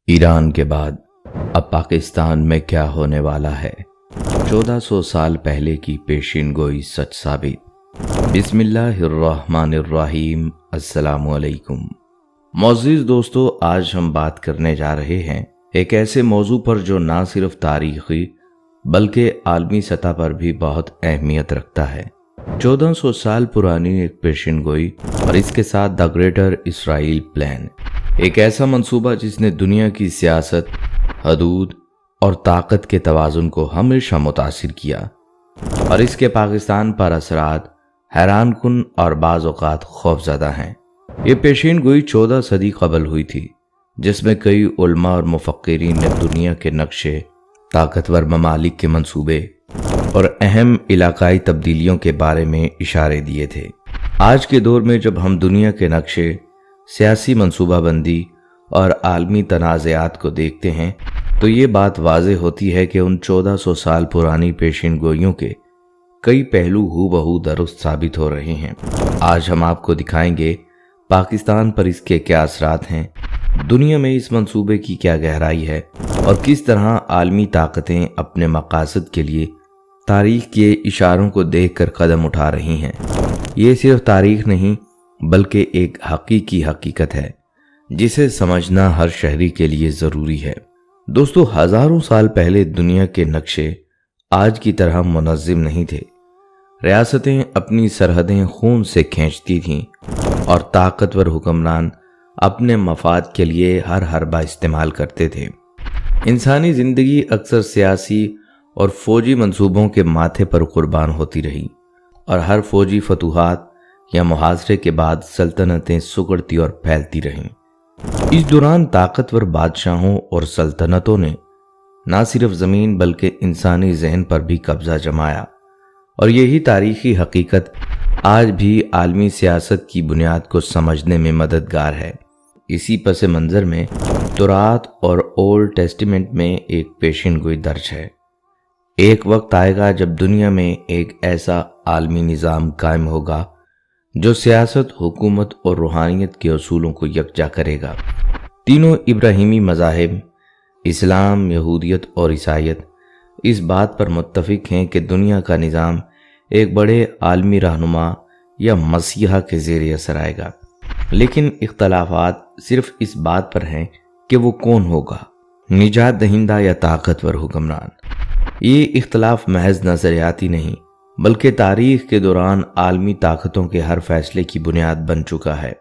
ایران کے بعد اب پاکستان میں کیا ہونے والا ہے؟ 1400 سال پہلے کی پیشین گوئی سچ ثابت۔ بسم اللہ الرحمن الرحیم۔ السلام علیکم معزز دوستو، آج ہم بات کرنے جا رہے ہیں ایک ایسے موضوع پر جو نہ صرف تاریخی بلکہ عالمی سطح پر بھی بہت اہمیت رکھتا ہے۔ 1400 سال پرانی ایک پیشین گوئی اور اس کے ساتھ دا گریٹر اسرائیل پلان، ایک ایسا منصوبہ جس نے دنیا کی سیاست، حدود اور طاقت کے توازن کو ہمیشہ متاثر کیا، اور اس کے پاکستان پر اثرات حیران کن اور بعض اوقات خوفزدہ ہیں۔ یہ پیشین گوئی 14 صدی قبل ہوئی تھی، جس میں کئی علماء اور مفکرین نے دنیا کے نقشے، طاقتور ممالک کے منصوبے اور اہم علاقائی تبدیلیوں کے بارے میں اشارے دیے تھے۔ آج کے دور میں جب ہم دنیا کے نقشے، سیاسی منصوبہ بندی اور عالمی تنازعات کو دیکھتے ہیں تو یہ بات واضح ہوتی ہے کہ ان 1400 سال پرانی پیشین گوئیوں کے کئی پہلو ہو بہو درست ثابت ہو رہے ہیں۔ آج ہم آپ کو دکھائیں گے پاکستان پر اس کے کیا اثرات ہیں، دنیا میں اس منصوبے کی کیا گہرائی ہے، اور کس طرح عالمی طاقتیں اپنے مقاصد کے لیے تاریخ کے اشاروں کو دیکھ کر قدم اٹھا رہی ہیں۔ یہ صرف تاریخ نہیں بلکہ ایک حقیقی حقیقت ہے جسے سمجھنا ہر شہری کے لیے ضروری ہے۔ دوستو، ہزاروں سال پہلے دنیا کے نقشے آج کی طرح منظم نہیں تھے۔ ریاستیں اپنی سرحدیں خون سے کھینچتی تھیں اور طاقتور حکمران اپنے مفاد کے لیے ہر حربہ استعمال کرتے تھے۔ انسانی زندگی اکثر سیاسی اور فوجی منصوبوں کے ماتھے پر قربان ہوتی رہی، اور ہر فوجی فتوحات یا محاصرے کے بعد سلطنتیں سکڑتی اور پھیلتی رہیں۔ اس دوران طاقتور بادشاہوں اور سلطنتوں نے نہ صرف زمین بلکہ انسانی ذہن پر بھی قبضہ جمایا، اور یہی تاریخی حقیقت آج بھی عالمی سیاست کی بنیاد کو سمجھنے میں مددگار ہے۔ اسی پس منظر میں تورات اور اولڈ ٹیسٹیمنٹ میں ایک پیشین گوئی درج ہے۔ ایک وقت آئے گا جب دنیا میں ایک ایسا عالمی نظام قائم ہوگا جو سیاست، حکومت اور روحانیت کے اصولوں کو یکجا کرے گا۔ تینوں ابراہیمی مذاہب، اسلام، یہودیت اور عیسائیت، اس بات پر متفق ہیں کہ دنیا کا نظام ایک بڑے عالمی رہنما یا مسیحا کے زیر اثر آئے گا، لیکن اختلافات صرف اس بات پر ہیں کہ وہ کون ہوگا، نجات دہندہ یا طاقتور حکمران۔ یہ اختلاف محض نظریاتی نہیں بلکہ تاریخ کے دوران عالمی طاقتوں کے ہر فیصلے کی بنیاد بن چکا ہے،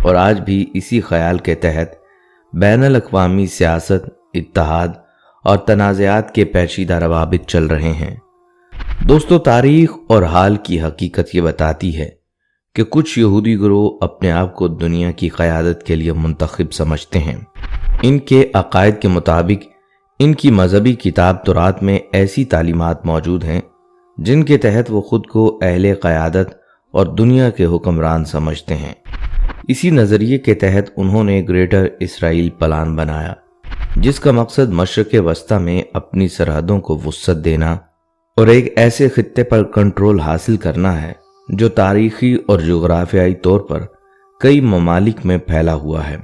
اور آج بھی اسی خیال کے تحت بین الاقوامی سیاست، اتحاد اور تنازعات کے پیچیدہ روابط چل رہے ہیں۔ دوستو، تاریخ اور حال کی حقیقت یہ بتاتی ہے کہ کچھ یہودی گروہ اپنے آپ کو دنیا کی قیادت کے لیے منتخب سمجھتے ہیں۔ ان کے عقائد کے مطابق ان کی مذہبی کتاب تورات میں ایسی تعلیمات موجود ہیں جن کے تحت وہ خود کو اہل قیادت اور دنیا کے حکمران سمجھتے ہیں۔ اسی نظریے کے تحت انہوں نے گریٹر اسرائیل پلان بنایا، جس کا مقصد مشرق وسطی میں اپنی سرحدوں کو وسعت دینا اور ایک ایسے خطے پر کنٹرول حاصل کرنا ہے جو تاریخی اور جغرافیائی طور پر کئی ممالک میں پھیلا ہوا ہے۔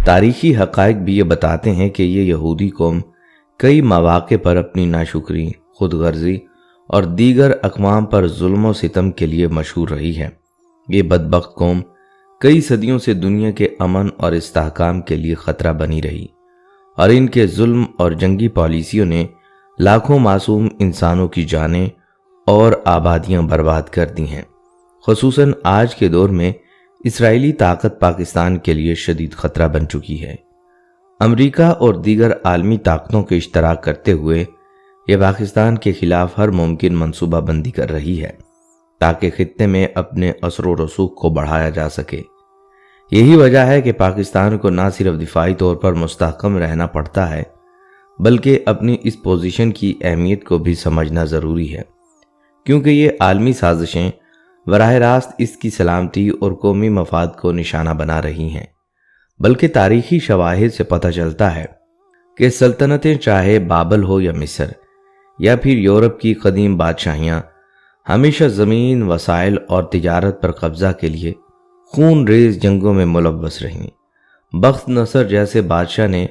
تاریخی حقائق بھی یہ بتاتے ہیں کہ یہ یہودی قوم کئی مواقع پر اپنی ناشکری، خود غرضی اور دیگر اقوام پر ظلم و ستم کے لیے مشہور رہی ہے۔ یہ بدبخت قوم کئی صدیوں سے دنیا کے امن اور استحکام کے لیے خطرہ بنی رہی، اور ان کے ظلم اور جنگی پالیسیوں نے لاکھوں معصوم انسانوں کی جانیں اور آبادیاں برباد کر دی ہیں۔ خصوصاً آج کے دور میں اسرائیلی طاقت پاکستان کے لیے شدید خطرہ بن چکی ہے۔ امریکہ اور دیگر عالمی طاقتوں کے اشتراک کرتے ہوئے یہ پاکستان کے خلاف ہر ممکن منصوبہ بندی کر رہی ہے تاکہ خطے میں اپنے اثر و رسوخ کو بڑھایا جا سکے۔ یہی وجہ ہے کہ پاکستان کو نہ صرف دفاعی طور پر مستحکم رہنا پڑتا ہے بلکہ اپنی اس پوزیشن کی اہمیت کو بھی سمجھنا ضروری ہے، کیونکہ یہ عالمی سازشیں براہ راست اس کی سلامتی اور قومی مفاد کو نشانہ بنا رہی ہیں۔ بلکہ تاریخی شواہد سے پتہ چلتا ہے کہ سلطنتیں، چاہے بابل ہو یا مصر یا پھر یورپ کی قدیم بادشاہیاں، ہمیشہ زمین، وسائل اور تجارت پر قبضہ کے لیے خون ریز جنگوں میں ملوث رہیں۔ بخت نصر جیسے بادشاہ نے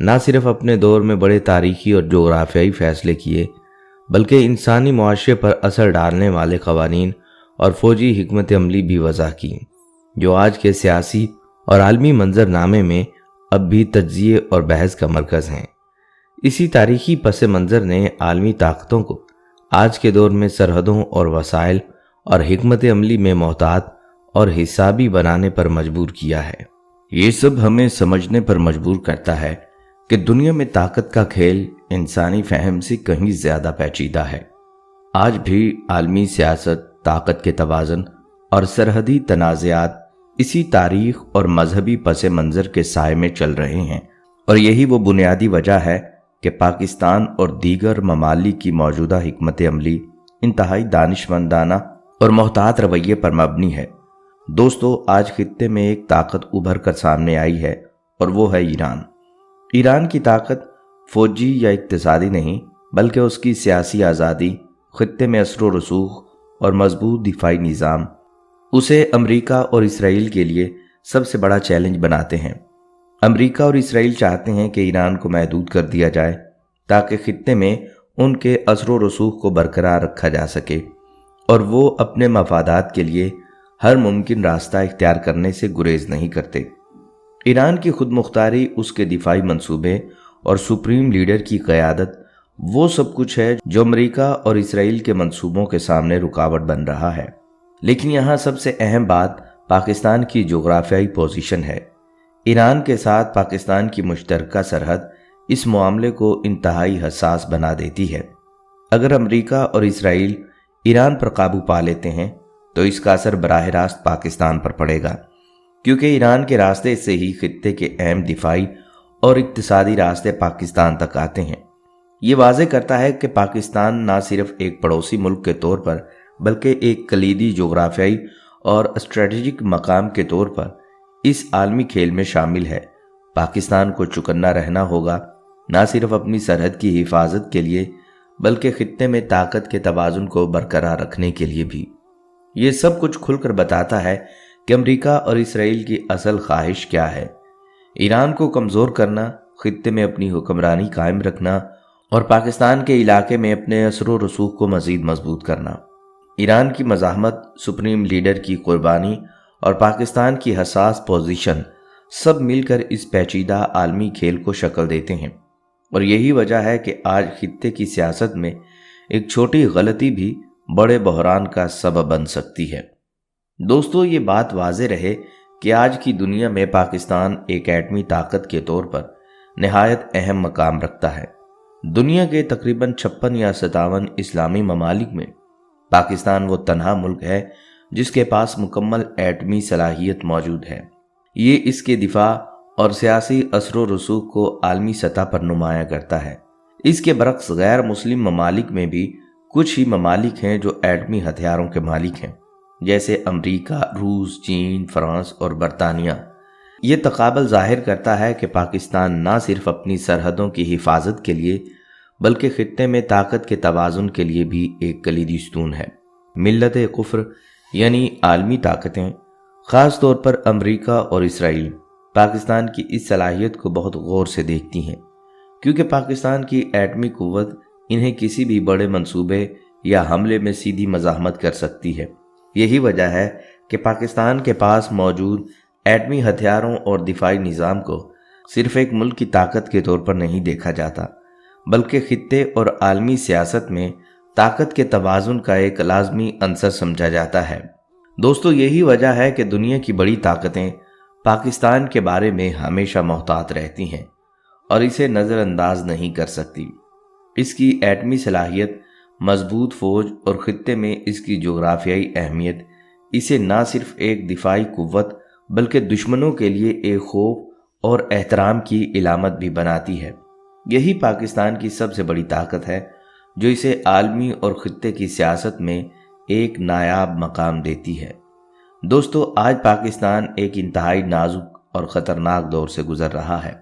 نہ صرف اپنے دور میں بڑے تاریخی اور جغرافیائی فیصلے کیے بلکہ انسانی معاشرے پر اثر ڈالنے والے قوانین اور فوجی حکمت عملی بھی وضع کی، جو آج کے سیاسی اور عالمی منظرنامے میں اب بھی تجزیے اور بحث کا مرکز ہیں۔ اسی تاریخی پس منظر نے عالمی طاقتوں کو آج کے دور میں سرحدوں اور وسائل اور حکمت عملی میں محتاط اور حسابی بنانے پر مجبور کیا ہے۔ یہ سب ہمیں سمجھنے پر مجبور کرتا ہے کہ دنیا میں طاقت کا کھیل انسانی فہم سے کہیں زیادہ پیچیدہ ہے۔ آج بھی عالمی سیاست، طاقت کے توازن اور سرحدی تنازعات اسی تاریخ اور مذہبی پس منظر کے سائے میں چل رہے ہیں، اور یہی وہ بنیادی وجہ ہے کہ پاکستان اور دیگر ممالک کی موجودہ حکمت عملی انتہائی دانشمندانہ اور محتاط رویے پر مبنی ہے۔ دوستو، آج خطے میں ایک طاقت ابھر کر سامنے آئی ہے اور وہ ہے ایران۔ ایران کی طاقت فوجی یا اقتصادی نہیں بلکہ اس کی سیاسی آزادی، خطے میں اثر و رسوخ اور مضبوط دفاعی نظام اسے امریکہ اور اسرائیل کے لیے سب سے بڑا چیلنج بناتے ہیں۔ امریکہ اور اسرائیل چاہتے ہیں کہ ایران کو محدود کر دیا جائے تاکہ خطے میں ان کے اثر و رسوخ کو برقرار رکھا جا سکے، اور وہ اپنے مفادات کے لیے ہر ممکن راستہ اختیار کرنے سے گریز نہیں کرتے۔ ایران کی خود مختاری، اس کے دفاعی منصوبے اور سپریم لیڈر کی قیادت وہ سب کچھ ہے جو امریکہ اور اسرائیل کے منصوبوں کے سامنے رکاوٹ بن رہا ہے۔ لیکن یہاں سب سے اہم بات پاکستان کی جغرافیائی پوزیشن ہے۔ ایران کے ساتھ پاکستان کی مشترکہ سرحد اس معاملے کو انتہائی حساس بنا دیتی ہے۔ اگر امریکہ اور اسرائیل ایران پر قابو پا لیتے ہیں تو اس کا اثر براہ راست پاکستان پر پڑے گا، کیونکہ ایران کے راستے سے ہی خطے کے اہم دفاعی اور اقتصادی راستے پاکستان تک آتے ہیں۔ یہ واضح کرتا ہے کہ پاکستان نہ صرف ایک پڑوسی ملک کے طور پر بلکہ ایک کلیدی جغرافیائی اور اسٹریٹجک مقام کے طور پر اس عالمی کھیل میں شامل ہے۔ پاکستان کو چوکنا رہنا ہوگا، نہ صرف اپنی سرحد کی حفاظت کے لیے بلکہ خطے میں طاقت کے توازن کو برقرار رکھنے کے لیے بھی۔ یہ سب کچھ کھل کر بتاتا ہے کہ امریکہ اور اسرائیل کی اصل خواہش کیا ہے: ایران کو کمزور کرنا، خطے میں اپنی حکمرانی قائم رکھنا اور پاکستان کے علاقے میں اپنے اثر و رسوخ کو مزید مضبوط کرنا۔ ایران کی مزاحمت، سپریم لیڈر کی قربانی اور پاکستان کی حساس پوزیشن سب مل کر اس پیچیدہ عالمی کھیل کو شکل دیتے ہیں، اور یہی وجہ ہے کہ آج خطے کی سیاست میں ایک چھوٹی غلطی بھی بڑے بحران کا سبب بن سکتی ہے۔ دوستو، یہ بات واضح رہے کہ آج کی دنیا میں پاکستان ایک ایٹمی طاقت کے طور پر نہایت اہم مقام رکھتا ہے۔ دنیا کے تقریباً 56 یا 57 اسلامی ممالک میں پاکستان وہ تنہا ملک ہے جس کے پاس مکمل ایٹمی صلاحیت موجود ہے۔ یہ اس کے دفاع اور سیاسی اثر و رسوخ کو عالمی سطح پر نمایاں کرتا ہے۔ اس کے برعکس غیر مسلم ممالک میں بھی کچھ ہی ممالک ہیں جو ایٹمی ہتھیاروں کے مالک ہیں، جیسے امریکہ، روس، چین، فرانس اور برطانیہ۔ یہ تقابل ظاہر کرتا ہے کہ پاکستان نہ صرف اپنی سرحدوں کی حفاظت کے لیے بلکہ خطے میں طاقت کے توازن کے لیے بھی ایک کلیدی ستون ہے۔ ملت کفر یعنی عالمی طاقتیں، خاص طور پر امریکہ اور اسرائیل، پاکستان کی اس صلاحیت کو بہت غور سے دیکھتی ہیں، کیونکہ پاکستان کی ایٹمی قوت انہیں کسی بھی بڑے منصوبے یا حملے میں سیدھی مزاحمت کر سکتی ہے۔ یہی وجہ ہے کہ پاکستان کے پاس موجود ایٹمی ہتھیاروں اور دفاعی نظام کو صرف ایک ملک کی طاقت کے طور پر نہیں دیکھا جاتا بلکہ خطے اور عالمی سیاست میں طاقت کے توازن کا ایک لازمی عنصر سمجھا جاتا ہے۔ دوستو، یہی وجہ ہے کہ دنیا کی بڑی طاقتیں پاکستان کے بارے میں ہمیشہ محتاط رہتی ہیں اور اسے نظر انداز نہیں کر سکتی۔ اس کی ایٹمی صلاحیت، مضبوط فوج اور خطے میں اس کی جغرافیائی اہمیت اسے نہ صرف ایک دفاعی قوت بلکہ دشمنوں کے لیے ایک خوف اور احترام کی علامت بھی بناتی ہے۔ یہی پاکستان کی سب سے بڑی طاقت ہے جو اسے عالمی اور خطے کی سیاست میں ایک نایاب مقام دیتی ہے۔ دوستو، آج پاکستان ایک انتہائی نازک اور خطرناک دور سے گزر رہا ہے۔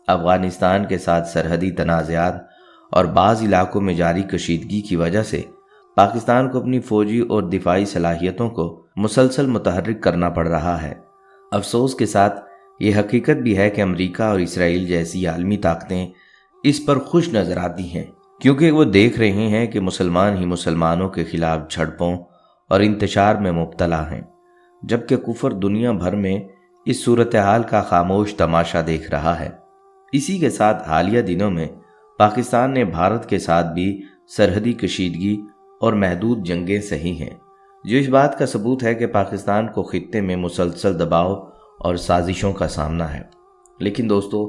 افغانستان کے ساتھ سرحدی تنازعات اور بعض علاقوں میں جاری کشیدگی کی وجہ سے پاکستان کو اپنی فوجی اور دفاعی صلاحیتوں کو مسلسل متحرک کرنا پڑ رہا ہے۔ افسوس کے ساتھ یہ حقیقت بھی ہے کہ امریکہ اور اسرائیل جیسی عالمی طاقتیں اس پر خوش نظر آتی ہیں، کیونکہ وہ دیکھ رہے ہیں کہ مسلمان ہی مسلمانوں کے خلاف جھڑپوں اور انتشار میں مبتلا ہیں، جبکہ کفر دنیا بھر میں اس صورتحال کا خاموش تماشا دیکھ رہا ہے۔ اسی کے ساتھ حالیہ دنوں میں پاکستان نے بھارت کے ساتھ بھی سرحدی کشیدگی اور محدود جنگیں سہی ہیں، جو اس بات کا ثبوت ہے کہ پاکستان کو خطے میں مسلسل دباؤ اور سازشوں کا سامنا ہے۔ لیکن دوستو،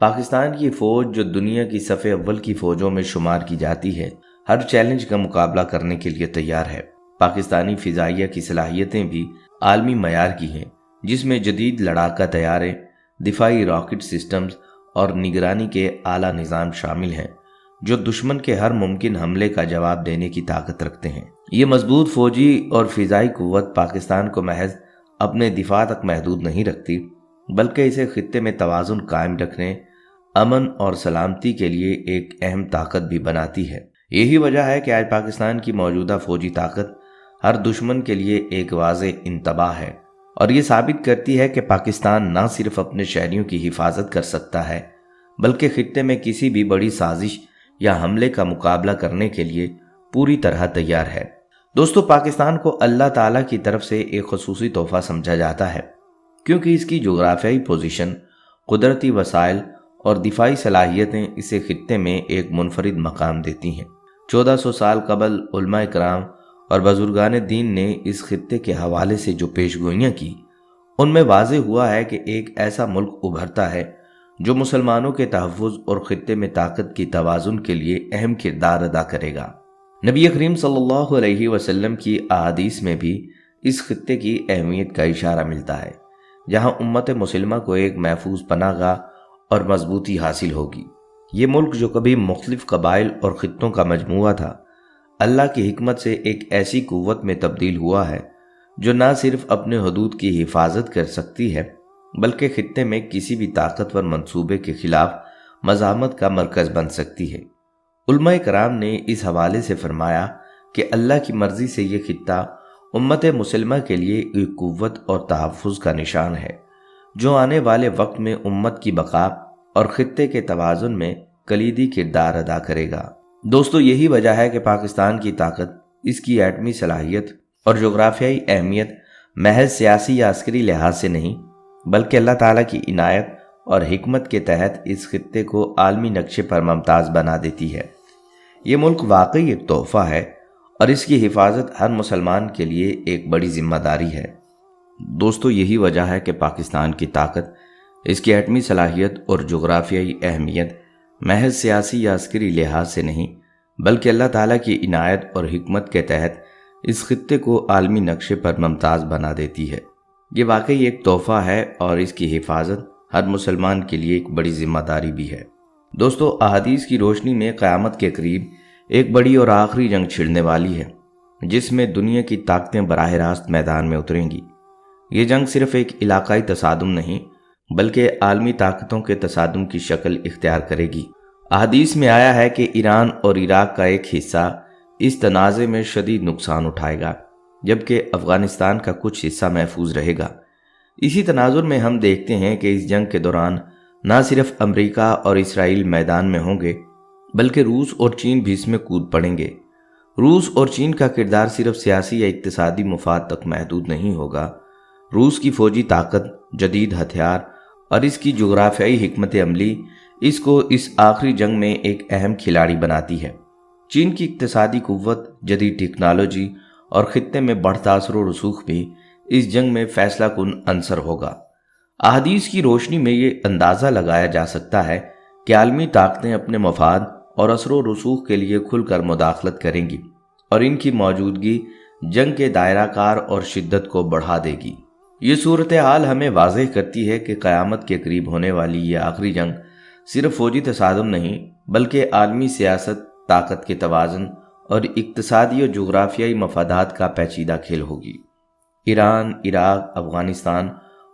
پاکستان کی فوج جو دنیا کی صف اول کی فوجوں میں شمار کی جاتی ہے، ہر چیلنج کا مقابلہ کرنے کے لیے تیار ہے۔ پاکستانی فضائیہ کی صلاحیتیں بھی عالمی معیار کی ہیں، جس میں جدید لڑاکا طیارے، دفاعی راکٹ سسٹمز اور نگرانی کے اعلیٰ نظام شامل ہیں، جو دشمن کے ہر ممکن حملے کا جواب دینے کی طاقت رکھتے ہیں۔ یہ مضبوط فوجی اور فضائی قوت پاکستان کو محض اپنے دفاع تک محدود نہیں رکھتی، بلکہ اسے خطے میں توازن قائم رکھنے، امن اور سلامتی کے لیے ایک اہم طاقت بھی بناتی ہے۔ یہی وجہ ہے کہ آج پاکستان کی موجودہ فوجی طاقت ہر دشمن کے لیے ایک واضح انتباہ ہے، اور یہ ثابت کرتی ہے کہ پاکستان نہ صرف اپنے شہریوں کی حفاظت کر سکتا ہے، بلکہ خطے میں کسی بھی بڑی سازش یا حملے کا مقابلہ کرنے کے لیے پوری طرح تیار ہے۔ دوستو، پاکستان کو اللہ تعالیٰ کی طرف سے ایک خصوصی تحفہ سمجھا جاتا ہے، کیونکہ اس کی جغرافیائی پوزیشن، قدرتی وسائل اور دفاعی صلاحیتیں اسے خطے میں ایک منفرد مقام دیتی ہیں۔ 1400 سال قبل علماء کرام اور بزرگان دین نے اس خطے کے حوالے سے جو پیشگوئیاں کی، ان میں واضح ہوا ہے کہ ایک ایسا ملک ابھرتا ہے جو مسلمانوں کے تحفظ اور خطے میں طاقت کی توازن کے لیے اہم کردار ادا کرے گا۔ نبی کریم صلی اللہ علیہ وسلم کی احادیث میں بھی اس خطے کی اہمیت کا اشارہ ملتا ہے، جہاں امت مسلمہ کو ایک محفوظ پناہ گاہ اور مضبوطی حاصل ہوگی۔ یہ ملک جو کبھی مختلف قبائل اور خطوں کا مجموعہ تھا، اللہ کی حکمت سے ایک ایسی قوت میں تبدیل ہوا ہے جو نہ صرف اپنے حدود کی حفاظت کر سکتی ہے، بلکہ خطے میں کسی بھی طاقتور منصوبے کے خلاف مزاحمت کا مرکز بن سکتی ہے۔ علماء کرام نے اس حوالے سے فرمایا کہ اللہ کی مرضی سے یہ خطہ امت مسلمہ کے لیے ایک قوت اور تحفظ کا نشان ہے، جو آنے والے وقت میں امت کی بقا اور خطے کے توازن میں کلیدی کردار ادا کرے گا۔ دوستو، یہی وجہ ہے کہ پاکستان کی طاقت، اس کی ایٹمی صلاحیت اور جغرافیائی اہمیت محض سیاسی یا عسکری لحاظ سے نہیں، بلکہ اللہ تعالیٰ کی عنایت اور حکمت کے تحت اس خطے کو عالمی نقشے پر ممتاز بنا دیتی ہے۔ یہ ملک واقعی ایک تحفہ ہے، اور اس کی حفاظت ہر مسلمان کے لیے ایک بڑی ذمہ داری ہے۔ دوستو، یہی وجہ ہے کہ پاکستان کی طاقت، اس کی ایٹمی صلاحیت اور جغرافیائی اہمیت محض سیاسی یا عسکری لحاظ سے نہیں، بلکہ اللہ تعالیٰ کی عنایت اور حکمت کے تحت اس خطے کو عالمی نقشے پر ممتاز بنا دیتی ہے۔ یہ واقعی ایک تحفہ ہے، اور اس کی حفاظت ہر مسلمان کے لیے ایک بڑی ذمہ داری بھی ہے۔ دوستو، احادیث کی روشنی میں قیامت کے قریب ایک بڑی اور آخری جنگ چھڑنے والی ہے، جس میں دنیا کی طاقتیں براہ راست میدان میں اتریں گی۔ یہ جنگ صرف ایک علاقائی تصادم نہیں، بلکہ عالمی طاقتوں کے تصادم کی شکل اختیار کرے گی۔ احادیث میں آیا ہے کہ ایران اور عراق کا ایک حصہ اس تنازع میں شدید نقصان اٹھائے گا، جبکہ افغانستان کا کچھ حصہ محفوظ رہے گا۔ اسی تناظر میں ہم دیکھتے ہیں کہ اس جنگ کے دوران نہ صرف امریکہ اور اسرائیل میدان میں ہوں گے، بلکہ روس اور چین بھی اس میں کود پڑیں گے۔ روس اور چین کا کردار صرف سیاسی یا اقتصادی مفاد تک محدود نہیں ہوگا۔ روس کی فوجی طاقت، جدید ہتھیار اور اس کی جغرافیائی حکمت عملی اس کو اس آخری جنگ میں ایک اہم کھلاڑی بناتی ہے۔ چین کی اقتصادی قوت، جدید ٹیکنالوجی اور خطے میں بڑھتا اثر و رسوخ بھی اس جنگ میں فیصلہ کن عنصر ہوگا۔ احادیث کی روشنی میں یہ اندازہ لگایا جا سکتا ہے کہ عالمی طاقتیں اپنے مفاد اور اثر و رسوخ کے لیے کھل کر مداخلت کریں گی، اور ان کی موجودگی جنگ کے دائرہ کار اور شدت کو بڑھا دے گی۔ یہ صورتحال ہمیں واضح کرتی ہے کہ قیامت کے قریب ہونے والی یہ آخری جنگ صرف فوجی تصادم نہیں، بلکہ عالمی سیاست، طاقت کے توازن اور اقتصادی و جغرافیائی مفادات کا پیچیدہ کھیل ہوگی۔ ایران، عراق، افغانستان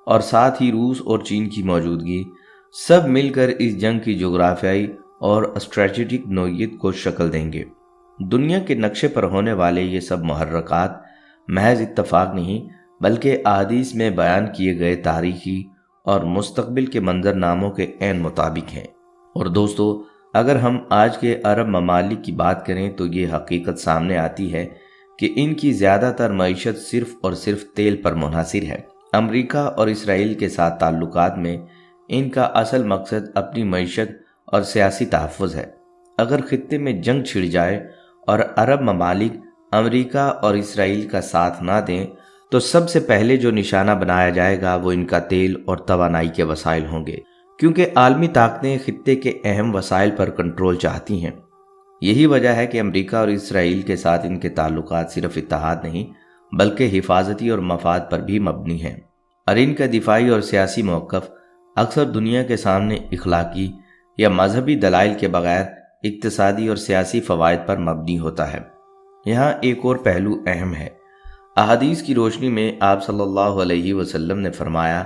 اور ساتھ ہی روس اور چین کی موجودگی سب مل کر اس جنگ کی جغرافیائی اور اسٹریٹجک نوعیت کو شکل دیں گے۔ دنیا کے نقشے پر ہونے والے یہ سب محرکات محض اتفاق نہیں، بلکہ احادیث میں بیان کیے گئے تاریخی اور مستقبل کے منظرناموں کے عین مطابق ہیں۔ اور دوستو، اگر ہم آج کے عرب ممالک کی بات کریں تو یہ حقیقت سامنے آتی ہے کہ ان کی زیادہ تر معیشت صرف اور صرف تیل پر منحصر ہے۔ امریکہ اور اسرائیل کے ساتھ تعلقات میں ان کا اصل مقصد اپنی معیشت اور سیاسی تحفظ ہے۔ اگر خطے میں جنگ چھڑ جائے اور عرب ممالک امریکہ اور اسرائیل کا ساتھ نہ دیں تو سب سے پہلے جو نشانہ بنایا جائے گا وہ ان کا تیل اور توانائی کے وسائل ہوں گے، کیونکہ عالمی طاقتیں خطے کے اہم وسائل پر کنٹرول چاہتی ہیں۔ یہی وجہ ہے کہ امریکہ اور اسرائیل کے ساتھ ان کے تعلقات صرف اتحاد نہیں بلکہ حفاظتی اور مفاد پر بھی مبنی ہیں، اور ان کا دفاعی اور سیاسی موقف اکثر دنیا کے سامنے اخلاقی یا مذہبی دلائل کے بغیر اقتصادی اور سیاسی فوائد پر مبنی ہوتا ہے۔ یہاں ایک اور پہلو اہم ہے۔ احادیث کی روشنی میں آپ صلی اللہ علیہ وسلم نے فرمایا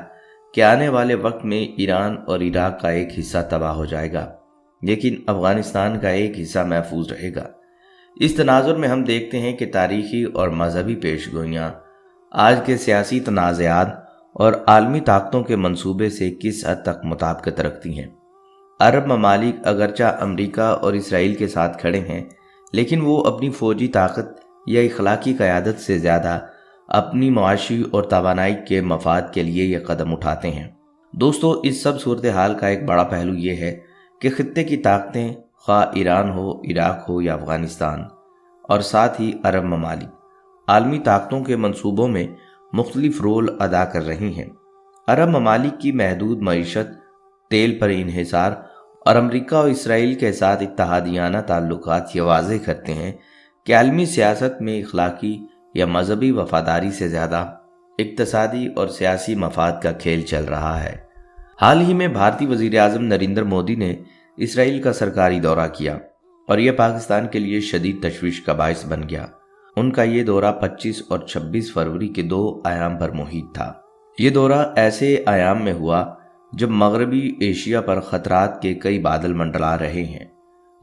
کہ آنے والے وقت میں ایران اور عراق کا ایک حصہ تباہ ہو جائے گا، لیکن افغانستان کا ایک حصہ محفوظ رہے گا۔ اس تناظر میں ہم دیکھتے ہیں کہ تاریخی اور مذہبی پیش گوئیاں آج کے سیاسی تنازعات اور عالمی طاقتوں کے منصوبے سے کس حد تک مطابقت رکھتی ہیں۔ عرب ممالک اگرچہ امریکہ اور اسرائیل کے ساتھ کھڑے ہیں، لیکن وہ اپنی فوجی طاقت یا اخلاقی قیادت سے زیادہ اپنی معاشی اور توانائی کے مفاد کے لیے یہ قدم اٹھاتے ہیں۔ دوستو، اس سب صورتحال کا ایک بڑا پہلو یہ ہے کہ خطے کی طاقتیں، خواہ ایران ہو، عراق ہو یا افغانستان، اور ساتھ ہی عرب ممالک عالمی طاقتوں کے منصوبوں میں مختلف رول ادا کر رہی ہیں۔ عرب ممالک کی محدود معیشت، تیل پر انحصار اور امریکہ اور اسرائیل کے ساتھ اتحادیانہ تعلقات یہ واضح کرتے ہیں کہ عالمی سیاست میں اخلاقی یا مذہبی وفاداری سے زیادہ اقتصادی اور سیاسی مفاد کا کھیل چل رہا ہے۔ حال ہی میں بھارتی وزیر اعظم نریندر مودی نے اسرائیل کا سرکاری دورہ کیا اور یہ پاکستان کے لیے شدید تشویش کا باعث بن گیا۔ ان کا یہ دورہ 25 اور 26 فروری کے 2 ایام پر محیط تھا۔ یہ دورہ ایسے ایام میں ہوا جب مغربی ایشیا پر خطرات کے کئی بادل منڈلا رہے ہیں،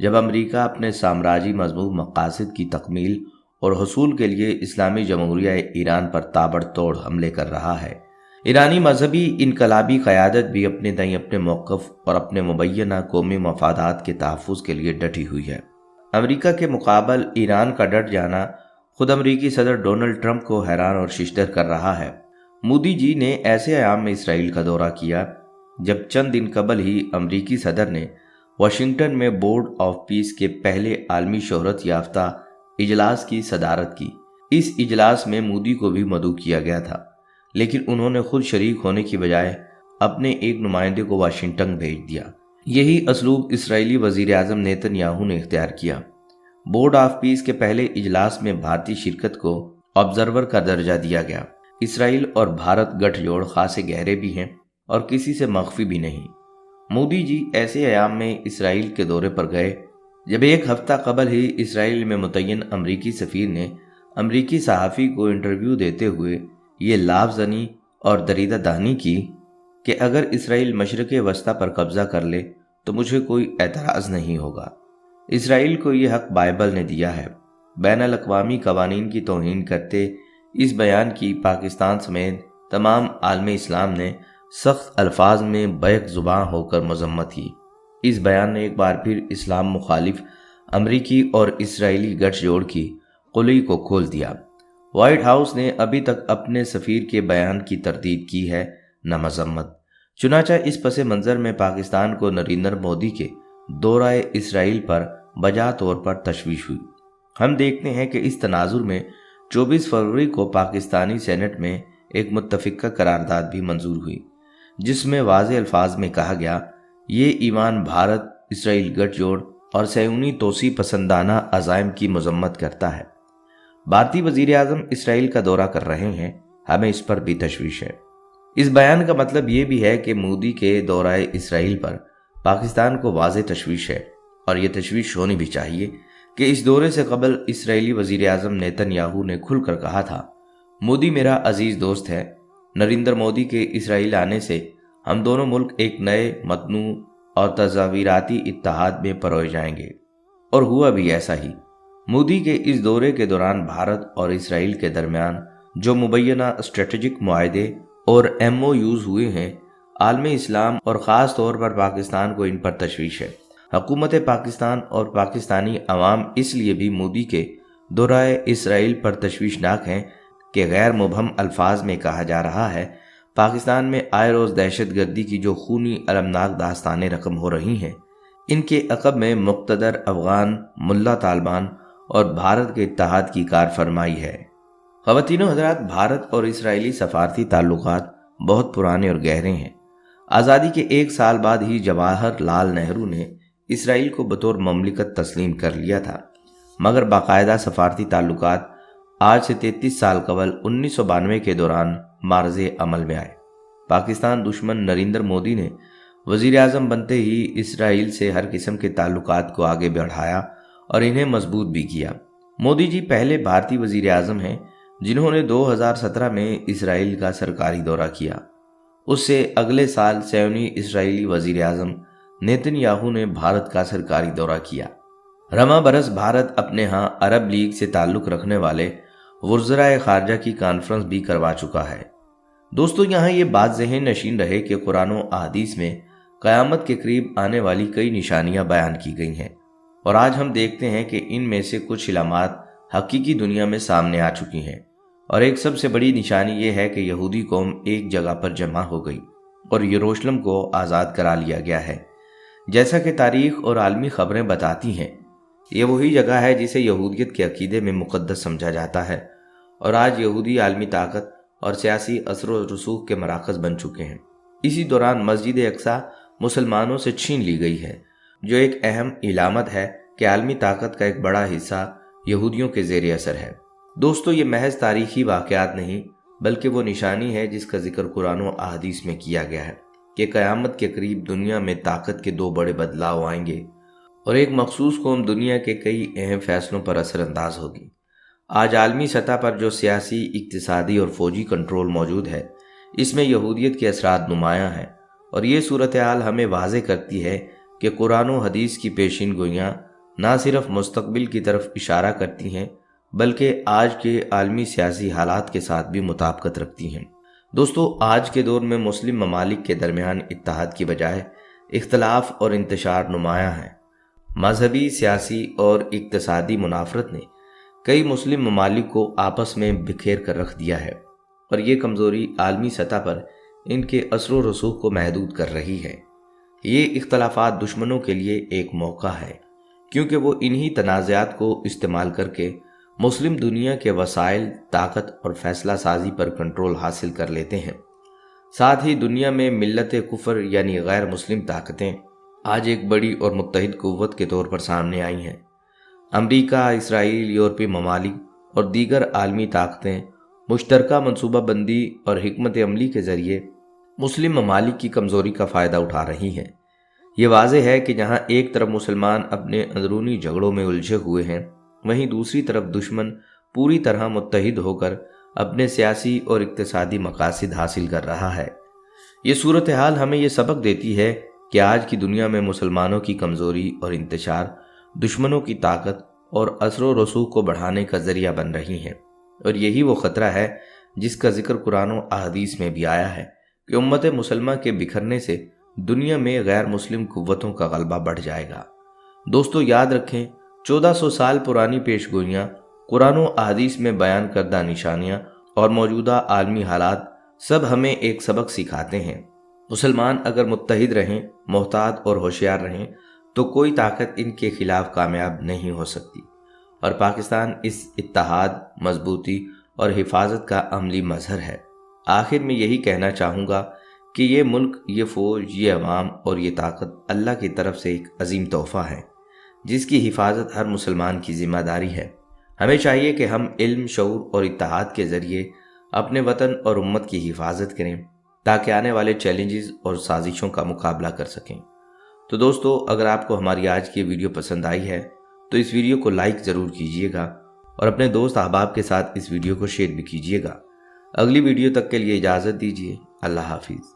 جب امریکہ اپنے سامراجی مذموم مقاصد کی تکمیل اور حصول کے لیے اسلامی جمہوریہ ایران پر تابڑ توڑ حملے کر رہا ہے۔ ایرانی مذہبی انقلابی قیادت بھی اپنے تئیں اپنے موقف اور اپنے مبینہ قومی مفادات کے تحفظ کے لیے ڈٹی ہوئی ہے۔ امریکہ کے مقابل ایران کا ڈٹ جانا خود امریکی صدر ڈونلڈ ٹرمپ کو حیران اور ششدر کر رہا ہے۔ مودی جی نے ایسے ایام میں اسرائیل کا دورہ کیا جب چند دن قبل ہی امریکی صدر نے واشنگٹن میں بورڈ آف پیس کے پہلے عالمی شہرت یافتہ اجلاس کی صدارت کی۔ اس اجلاس میں مودی کو بھی مدعو کیا گیا تھا، لیکن انہوں نے خود شریک ہونے کی بجائے اپنے ایک نمائندے کو واشنگٹن بھیج دیا۔ یہی اسلوب اسرائیلی وزیر اعظم نیتن یاہو نے اختیار کیا۔ بورڈ آف پیس کے پہلے اجلاس میں بھارتی شرکت کو آبزرور کا درجہ دیا گیا۔ اسرائیل اور بھارت گٹھ جوڑ خاصے گہرے بھی ہیں اور کسی سے مخفی بھی نہیں۔ مودی جی ایسے ایام میں اسرائیل کے دورے پر گئے جب ایک ہفتہ قبل ہی اسرائیل میں متعین امریکی سفیر نے امریکی صحافی کو انٹرویو دیتے ہوئے یہ لفظ زنی اور دریدہ دہانی کی کہ اگر اسرائیل مشرق وسطی پر قبضہ کر لے تو مجھے کوئی اعتراض نہیں ہوگا۔ اسرائیل کو یہ حق بائبل نے دیا ہے۔ بین الاقوامی قوانین کی توہین کرتے اس بیان کی پاکستان سمیت تمام عالم اسلام نے سخت الفاظ میں بیک زباں ہو کر مذمت کی۔ اس بیان نے ایک بار پھر اسلام مخالف امریکی اور اسرائیلی گٹھ جوڑ کی قلعی کو کھول دیا۔ وائٹ ہاؤس نے ابھی تک اپنے سفیر کے بیان کی تردید کی ہے، نہ مذمت۔ چنانچہ اس پس منظر میں پاکستان کو نریندر مودی کے دورہ اسرائیل پر بجا طور پر تشویش ہوئی۔ ہم دیکھتے ہیں کہ اس تناظر میں 24 فروری کو پاکستانی سینٹ میں ایک متفقہ قرارداد بھی منظور ہوئی، جس میں واضح الفاظ میں کہا گیا یہ ایوان بھارت اسرائیل گٹھ جوڑ اور صہیونی توسیع پسندانہ عزائم کی مذمت کرتا ہے۔ بھارتی وزیر اعظم اسرائیل کا دورہ کر رہے ہیں، ہمیں اس پر بھی تشویش ہے۔ اس بیان کا مطلب یہ بھی ہے کہ مودی کے دورہ اسرائیل پر پاکستان کو واضح تشویش ہے، اور یہ تشویش ہونی بھی چاہیے کہ اس دورے سے قبل اسرائیلی وزیر اعظم نیتن یاہو نے کھل کر کہا تھا مودی میرا عزیز دوست ہے۔ نریندر مودی کے اسرائیل آنے سے ہم دونوں ملک ایک نئے متنوع اور تصویراتی اتحاد میں پروئے جائیں گے، اور ہوا بھی ایسا ہی۔ مودی کے اس دورے کے دوران بھارت اور اسرائیل کے درمیان جو مبینہ اسٹریٹجک معاہدے اور MOUs ہوئے ہیں، عالم اسلام اور خاص طور پر پاکستان کو ان پر تشویش ہے۔ حکومت پاکستان اور پاکستانی عوام اس لیے بھی مودی کے دورہ اسرائیل پر تشویشناک ہیں کہ غیر مبہم الفاظ میں کہا جا رہا ہے پاکستان میں آئے روز دہشت گردی کی جو خونی المناک داستانیں رقم ہو رہی ہیں، ان کے عقب میں مقتدر افغان ملا طالبان اور بھارت کے اتحاد کی کار فرمائی ہے۔ خواتین و حضرات، بھارت اور اسرائیلی سفارتی تعلقات بہت پرانے اور گہرے ہیں۔ آزادی کے 1 سال بعد ہی جواہر لال نہرو نے اسرائیل کو بطور مملکت تسلیم کر لیا تھا، مگر باقاعدہ سفارتی تعلقات آج سے 33 سال قبل 1992 کے دوران معرض عمل میں آئے۔ پاکستان دشمن نریندر مودی نے وزیر اعظم بنتے ہی اسرائیل سے ہر قسم کے تعلقات کو آگے بڑھایا اور انہیں مضبوط بھی کیا۔ مودی جی پہلے بھارتی وزیر اعظم ہیں جنہوں نے 2017 میں اسرائیل کا سرکاری دورہ کیا۔ اس سے اگلے سال صہیونی اسرائیلی وزیر اعظم نیتن یاہو نے بھارت کا سرکاری دورہ کیا۔ رواں برس بھارت اپنے ہاں عرب لیگ سے تعلق رکھنے والے وزرائے خارجہ کی کانفرنس بھی کروا چکا ہے۔ دوستو، یہاں یہ بات ذہن نشین رہے کہ قرآن و احادیث میں قیامت کے قریب آنے والی کئی نشانیاں بیان کی گئی ہیں، اور آج ہم دیکھتے ہیں کہ ان میں سے کچھ علامات حقیقی دنیا میں سامنے آ چکی ہیں، اور ایک سب سے بڑی نشانی یہ ہے کہ یہودی قوم ایک جگہ پر جمع ہو گئی اور یروشلم کو آزاد کرا لیا گیا ہے۔ جیسا کہ تاریخ اور عالمی خبریں بتاتی ہیں، یہ وہی جگہ ہے جسے یہودیت کے عقیدے میں مقدس سمجھا جاتا ہے، اور آج یہودی عالمی طاقت اور سیاسی اثر و رسوخ کے مراکز بن چکے ہیں۔ اسی دوران مسجد اقصی مسلمانوں سے چھین لی گئی ہے، جو ایک اہم علامت ہے کہ عالمی طاقت کا ایک بڑا حصہ یہودیوں کے زیر اثر ہے۔ دوستو، یہ محض تاریخی واقعات نہیں بلکہ وہ نشانی ہے جس کا ذکر قرآن و احادیث میں کیا گیا ہے کہ قیامت کے قریب دنیا میں طاقت کے 2 بڑے بدلاؤ آئیں گے اور ایک مخصوص قوم دنیا کے کئی اہم فیصلوں پر اثر انداز ہوگی۔ آج عالمی سطح پر جو سیاسی، اقتصادی اور فوجی کنٹرول موجود ہے، اس میں یہودیت کے اثرات نمایاں ہیں، اور یہ صورتحال ہمیں واضح کرتی ہے کہ قرآن و حدیث کی پیشین گوئیاں نہ صرف مستقبل کی طرف اشارہ کرتی ہیں بلکہ آج کے عالمی سیاسی حالات کے ساتھ بھی مطابقت رکھتی ہیں۔ دوستو، آج کے دور میں مسلم ممالک کے درمیان اتحاد کی بجائے اختلاف اور انتشار نمایاں ہیں۔ مذہبی، سیاسی اور اقتصادی منافرت نے کئی مسلم ممالک کو آپس میں بکھیر کر رکھ دیا ہے، اور یہ کمزوری عالمی سطح پر ان کے اثر و رسوخ کو محدود کر رہی ہے۔ یہ اختلافات دشمنوں کے لیے ایک موقع ہے، کیونکہ وہ انہی تنازعات کو استعمال کر کے مسلم دنیا کے وسائل، طاقت اور فیصلہ سازی پر کنٹرول حاصل کر لیتے ہیں۔ ساتھ ہی دنیا میں ملت کفر یعنی غیر مسلم طاقتیں آج ایک بڑی اور متحد قوت کے طور پر سامنے آئی ہیں۔ امریکہ، اسرائیل، یورپی ممالک اور دیگر عالمی طاقتیں مشترکہ منصوبہ بندی اور حکمت عملی کے ذریعے مسلم ممالک کی کمزوری کا فائدہ اٹھا رہی ہیں۔ یہ واضح ہے کہ جہاں ایک طرف مسلمان اپنے اندرونی جھگڑوں میں الجھے ہوئے ہیں، وہیں دوسری طرف دشمن پوری طرح متحد ہو کر اپنے سیاسی اور اقتصادی مقاصد حاصل کر رہا ہے۔ یہ صورتحال ہمیں یہ سبق دیتی ہے کہ آج کی دنیا میں مسلمانوں کی کمزوری اور انتشار دشمنوں کی طاقت اور اثر و رسوخ کو بڑھانے کا ذریعہ بن رہی ہیں، اور یہی وہ خطرہ ہے جس کا ذکر قرآن و احادیث میں بھی آیا ہے کہ امت مسلمہ کے بکھرنے سے دنیا میں غیر مسلم قوتوں کا غلبہ بڑھ جائے گا۔ دوستو، یاد رکھیں، 1400 سال پرانی پیش گوئیاں، قرآن و احادیث میں بیان کردہ نشانیاں اور موجودہ عالمی حالات سب ہمیں ایک سبق سکھاتے ہیں۔ مسلمان اگر متحد رہیں، محتاط اور ہوشیار رہیں تو کوئی طاقت ان کے خلاف کامیاب نہیں ہو سکتی، اور پاکستان اس اتحاد، مضبوطی اور حفاظت کا عملی مظہر ہے۔ آخر میں یہی کہنا چاہوں گا کہ یہ ملک، یہ فوج، یہ عوام اور یہ طاقت اللہ کی طرف سے ایک عظیم تحفہ ہے جس کی حفاظت ہر مسلمان کی ذمہ داری ہے۔ ہمیں چاہیے کہ ہم علم، شعور اور اتحاد کے ذریعے اپنے وطن اور امت کی حفاظت کریں تاکہ آنے والے چیلنجز اور سازشوں کا مقابلہ کر سکیں۔ تو دوستو، اگر آپ کو ہماری آج کی ویڈیو پسند آئی ہے تو اس ویڈیو کو لائک ضرور کیجئے گا اور اپنے دوست احباب کے ساتھ اس ویڈیو کو شیئر بھی کیجئے گا۔ اگلی ویڈیو تک کے لیے اجازت دیجیے۔ اللہ حافظ۔